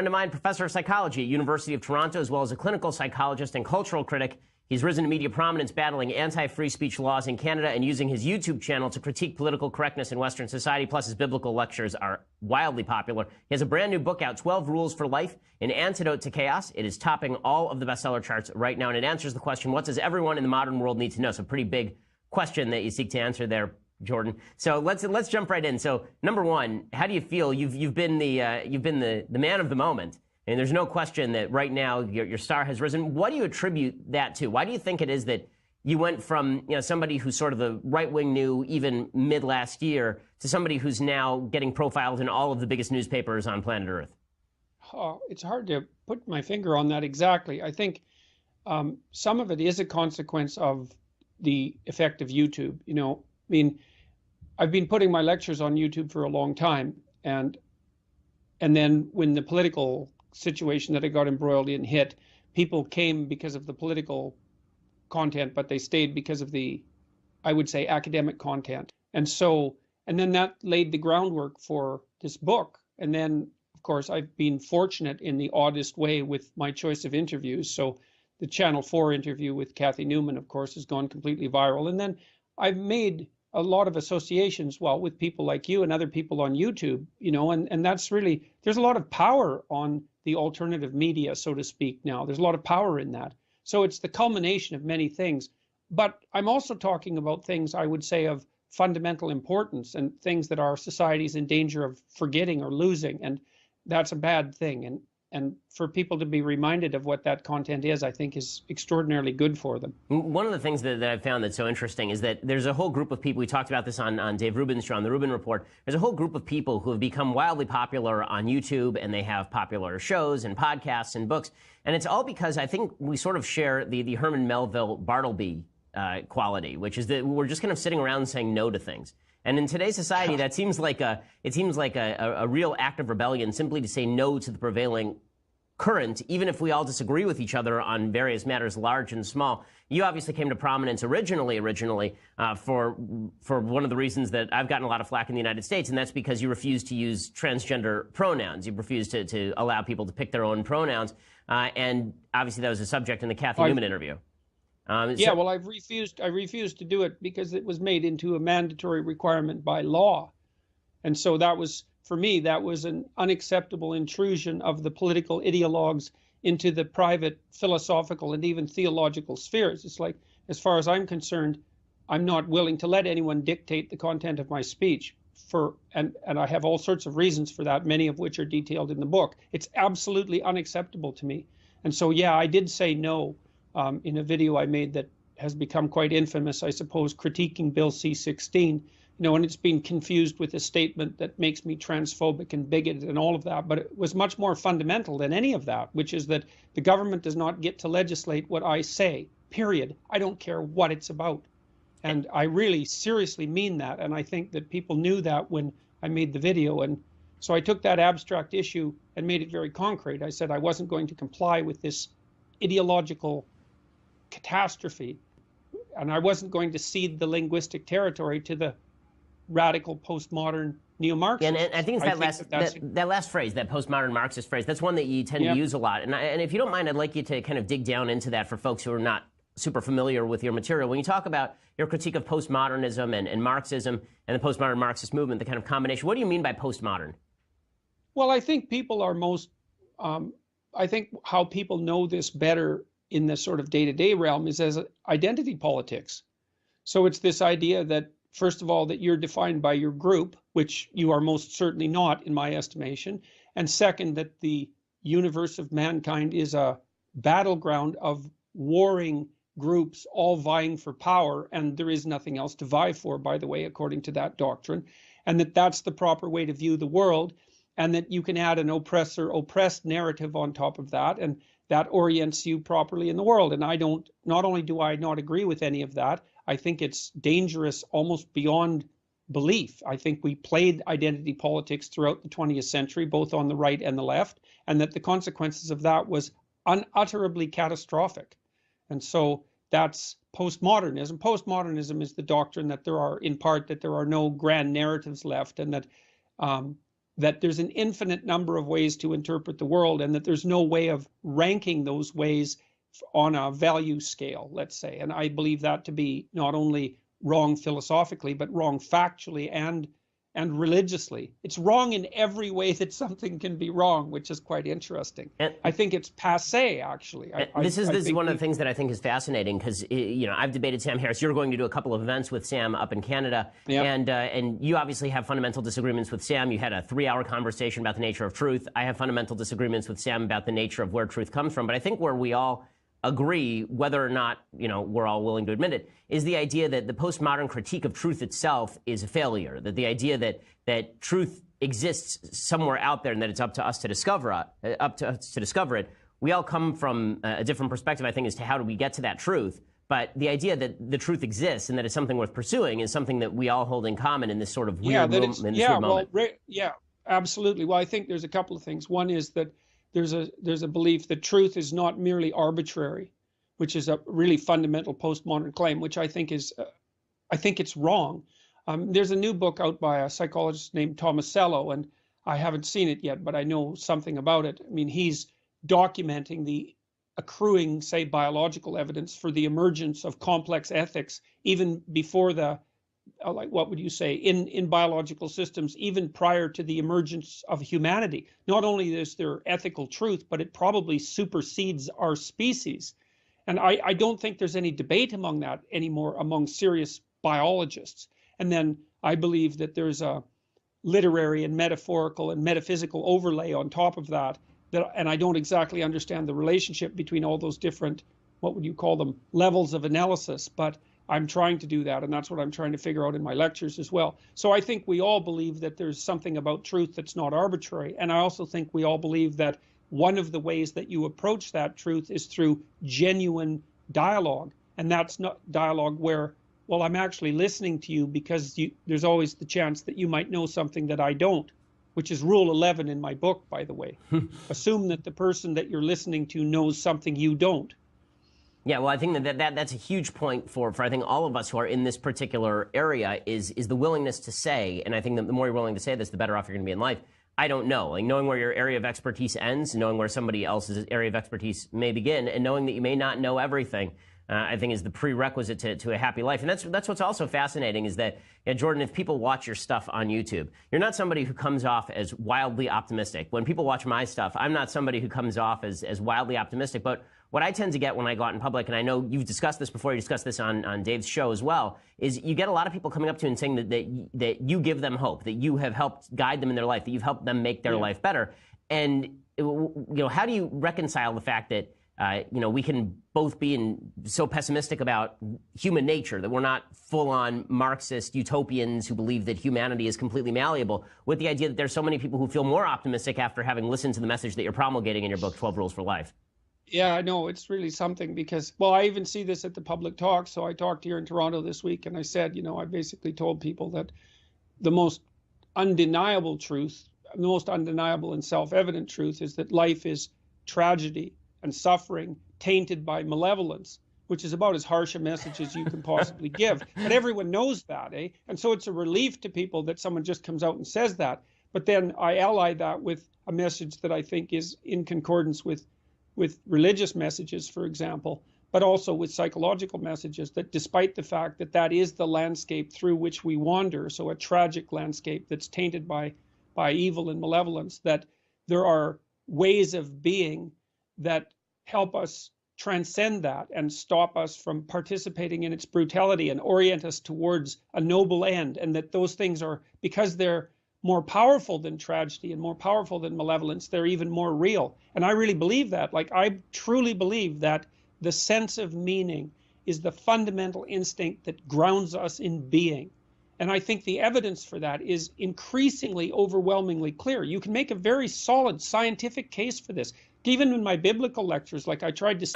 friend of mine, professor of psychology at University of Toronto, as well as a clinical psychologist and cultural critic. He's risen to media prominence battling anti-free speech laws in Canada and using his YouTube channel to critique political correctness in Western society. Plus, his biblical lectures are wildly popular. He has a brand new book out, 12 Rules for Life, An Antidote to Chaos. It is topping all of the bestseller charts right now, and it answers the question, what does everyone in the modern world need to know? So pretty big question that you seek to answer there, Jordan. So let's jump right in. So number one, how do you feel? You've been the man of the moment. And there's no question that right now your star has risen. What do you attribute that to? Why do you think it is that you went from somebody who's sort of the right-wing new even mid last year to somebody who's now getting profiled in all of the biggest newspapers on planet Earth? It's hard to put my finger on that exactly. I think some of it is a consequence of the effect of YouTube. I've been putting my lectures on YouTube for a long time, and then when the political situation that I got embroiled in hit, people came because of the political content, but they stayed because of the, I would say, academic content. And then that laid the groundwork for this book. And then, of course, I've been fortunate in the oddest way with my choice of interviews. So the Channel 4 interview with Kathy Newman, of course, has gone completely viral. And then I've made a lot of associations, with people like you and other people on YouTube, and that's really, there's a lot of power on the alternative media, so to speak, now. There's a lot of power in that. So it's the culmination of many things. But I'm also talking about things, I would say, of fundamental importance and things that our society is in danger of forgetting or losing. And that's a bad thing. And for people to be reminded of what that content is, I think is extraordinarily good for them. One of the things that I've found that's so interesting is that there's a whole group of people, we talked about this on Dave Rubin's show, on the Rubin Report, there's a whole group of people who have become wildly popular on YouTube, and they have popular shows and podcasts and books. And it's all because I think we sort of share the Herman Melville Bartleby quality, which is that we're just kind of sitting around saying no to things. And in today's society, that seems like a real act of rebellion, simply to say no to the prevailing current, even if we all disagree with each other on various matters, large and small. You obviously came to prominence originally for one of the reasons that I've gotten a lot of flack in the United States, and that's because you refused to use transgender pronouns. You refused to allow people to pick their own pronouns, and obviously that was a subject in the Kathy Newman interview. Well, I refused to do it because it was made into a mandatory requirement by law. And so that was, for me, that was an unacceptable intrusion of the political ideologues into the private philosophical and even theological spheres. It's like, as far as I'm concerned, I'm not willing to let anyone dictate the content of my speech. And I have all sorts of reasons for that, many of which are detailed in the book. It's absolutely unacceptable to me. And so, I did say no. In a video I made that has become quite infamous, I suppose, critiquing Bill C-16, and it's been confused with a statement that makes me transphobic and bigoted and all of that. But it was much more fundamental than any of that, which is that the government does not get to legislate what I say, period. I don't care what it's about. And I really seriously mean that. And I think that people knew that when I made the video. And so I took that abstract issue and made it very concrete. I said I wasn't going to comply with this ideological catastrophe, and I wasn't going to cede the linguistic territory to the radical postmodern neo-Marxists. And I think it's that last phrase, that postmodern Marxist phrase, that's one that you tend to use a lot. And if you don't mind, I'd like you to kind of dig down into that for folks who are not super familiar with your material. When you talk about your critique of postmodernism and Marxism and the postmodern Marxist movement, the kind of combination, what do you mean by postmodern? Well, I think people are I think how people know this better in the sort of day-to-day realm is as identity politics. So it's this idea that, first of all, that you're defined by your group, which you are most certainly not in my estimation. And second, that the universe of mankind is a battleground of warring groups all vying for power, and there is nothing else to vie for, by the way, according to that doctrine, and that that's the proper way to view the world, and that you can add an oppressor-oppressed narrative on top of that, and that orients you properly in the world. And not only do I not agree with any of that, I think it's dangerous almost beyond belief. I think we played identity politics throughout the 20th century, both on the right and the left, and that the consequences of that was unutterably catastrophic. And so that's postmodernism. Postmodernism is the doctrine that there are, in part, that there are no grand narratives left, and that that there's an infinite number of ways to interpret the world, and that there's no way of ranking those ways on a value scale, let's say. And I believe that to be not only wrong philosophically, but wrong factually and religiously. It's wrong in every way that something can be wrong, which is quite interesting. And I think it's passé, actually. This is one of the things that I think is fascinating, because I've debated Sam Harris. You're going to do a couple of events with Sam up in Canada, and you obviously have fundamental disagreements with Sam. You had a 3-hour conversation about the nature of truth. I have fundamental disagreements with Sam about the nature of where truth comes from. But I think where we all agree, whether or not we're all willing to admit it, is the idea that the postmodern critique of truth itself is a failure. That the idea that truth exists somewhere out there and that it's up to us to discover it. We all come from a different perspective, I think, as to how do we get to that truth. But the idea that the truth exists and that it's something worth pursuing is something that we all hold in common in this sort of weird moment. Yeah, absolutely. Well, I think there's a couple of things. One is that there's a belief that truth is not merely arbitrary, which is a really fundamental postmodern claim, which I think it's wrong. There's a new book out by a psychologist named Tomasello, and I haven't seen it yet, but I know something about it. I mean, he's documenting the accruing, say, biological evidence for the emergence of complex ethics, even before the what would you say, in biological systems, even prior to the emergence of humanity. Not only is there ethical truth, but it probably supersedes our species. And I don't think there's any debate among that anymore among serious biologists. And then I believe that there's a literary and metaphorical and metaphysical overlay on top of that, and I don't exactly understand the relationship between all those different, what would you call them, levels of analysis, but I'm trying to do that, and that's what I'm trying to figure out in my lectures as well. So I think we all believe that there's something about truth that's not arbitrary, and I also think we all believe that one of the ways that you approach that truth is through genuine dialogue, and that's not dialogue where, well, I'm actually listening to you because there's always the chance that you might know something that I don't, which is rule 11 in my book, by the way. Assume that the person that you're listening to knows something you don't. Yeah, well, I think that's a huge point for I think all of us who are in this particular area is the willingness to say, and I think that the more you're willing to say this, the better off you're going to be in life. I don't know. Like, knowing where your area of expertise ends, knowing where somebody else's area of expertise may begin, and knowing that you may not know everything, I think is the prerequisite to a happy life. And that's what's also fascinating is that, Jordan, if people watch your stuff on YouTube, you're not somebody who comes off as wildly optimistic. When people watch my stuff, I'm not somebody who comes off as wildly optimistic. But what I tend to get when I go out in public, and I know you've discussed this before, you discussed this on Dave's show as well, is you get a lot of people coming up to you and saying that you give them hope, that you have helped guide them in their life, that you've helped them make their life better. And how do you reconcile the fact that we can both be so pessimistic about human nature, that we're not full-on Marxist utopians who believe that humanity is completely malleable, with the idea that there's so many people who feel more optimistic after having listened to the message that you're promulgating in your book, 12 Rules for Life? Yeah, I know. It's really something because, well, I even see this at the public talk. So I talked here in Toronto this week, and I said, I basically told people that the most undeniable truth, the most undeniable and self-evident truth is that life is tragedy and suffering tainted by malevolence, which is about as harsh a message as you can possibly give. But everyone knows that, eh? And so it's a relief to people that someone just comes out and says that. But then I ally that with a message that I think is in concordance with religious messages, for example, but also with psychological messages, that despite the fact that that is the landscape through which we wander, so a tragic landscape that's tainted by evil and malevolence, that there are ways of being that help us transcend that and stop us from participating in its brutality and orient us towards a noble end, and that those things are, because they're more powerful than tragedy and more powerful than malevolence, they're even more real. And I really believe that. Like, I truly believe that the sense of meaning is the fundamental instinct that grounds us in being. And I think the evidence for that is increasingly, overwhelmingly clear. You can make a very solid scientific case for this. Even in my biblical lectures, like I tried to